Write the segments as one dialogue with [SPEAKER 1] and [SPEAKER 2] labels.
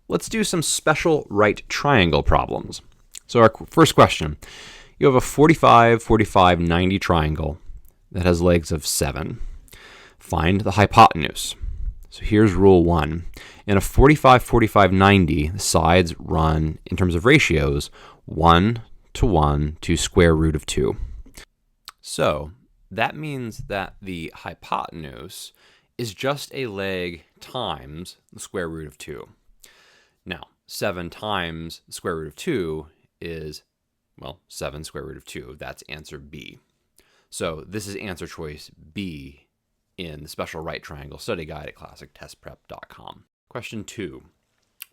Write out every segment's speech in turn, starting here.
[SPEAKER 1] let's do some special right triangle problems. So our first question, you have a 45, 45, 90 triangle that has legs of 7. Find the hypotenuse. So here's rule 1. In a 45, 45, 90, the sides run, in terms of ratios, 1 to 1 to square root of 2. So that means that the hypotenuse is just a leg times the square root of 2. Now, 7 times the square root of 2 is, well, 7 square root of 2. That's answer B. So this is answer choice B in the Special Right Triangle Study Guide at ClassicTestPrep.com. Question 2.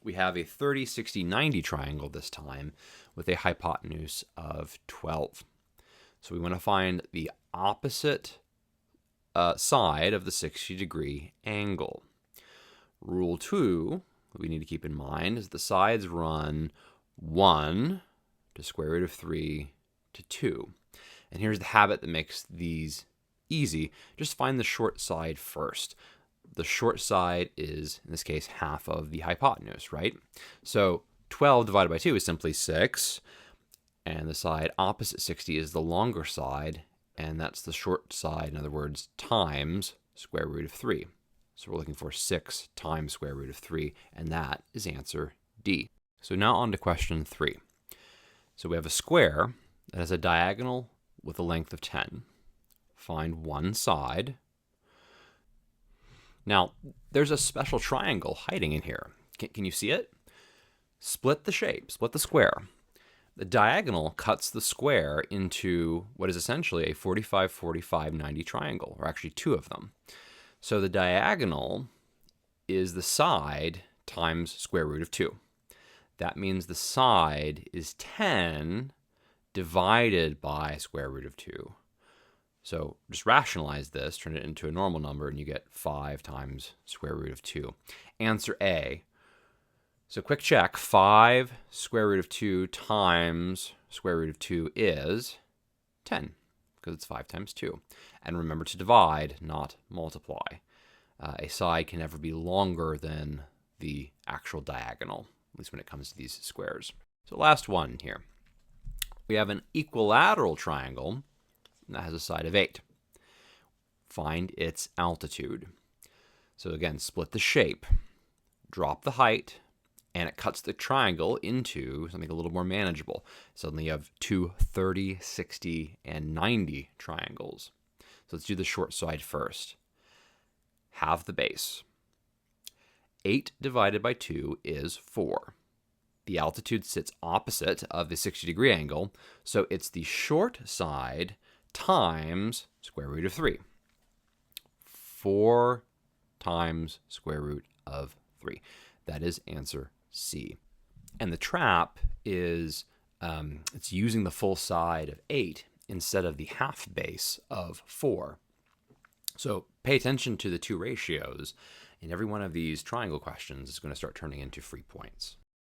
[SPEAKER 1] We have a 30, 60, 90 triangle this time with a hypotenuse of 12. So we want to find the opposite side of the 60-degree angle. Rule 2, we need to keep in mind, is the sides run 1 to square root of 3 to 2. And here's the habit that makes these easy. Just find the short side first. The short side is, in this case, half of the hypotenuse, right? So 12 divided by 2 is simply 6. And the side opposite 60 is the longer side, and that's the short side, in other words, times square root of 3. So we're looking for 6 times square root of 3, and that is answer D. So now on to question 3. So we have a square that has a diagonal with a length of 10. Find one side. Now, there's a special triangle hiding in here. Can you see it? Split the shape, split the square. The diagonal cuts the square into what is essentially a 45, 45, 90 triangle, or actually two of them. So the diagonal is the side times square root of 2. That means the side is 10 divided by square root of 2. So just rationalize this, turn it into a normal number, and you get 5 times square root of 2. Answer A. So quick check, 5 square root of 2 times square root of 2 is 10, because it's 5 times 2. And remember to divide, not multiply. A side can never be longer than the actual diagonal, at least when it comes to these squares. So last one here. We have an equilateral triangle that has a side of 8. Find its altitude. So again, split the shape, drop the height, and it cuts the triangle into something a little more manageable. Suddenly you have two 30, 60, and 90 triangles. So let's do the short side first. Halve the base. 8 divided by 2 is 4. The altitude sits opposite of the 60-degree angle, so it's the short side times square root of 3. 4 times square root of 3. That is answer C. And the trap is it's using the full side of 8 instead of the half base of 4. So pay attention to the two ratios, and every one of these triangle questions is going to start turning into free points.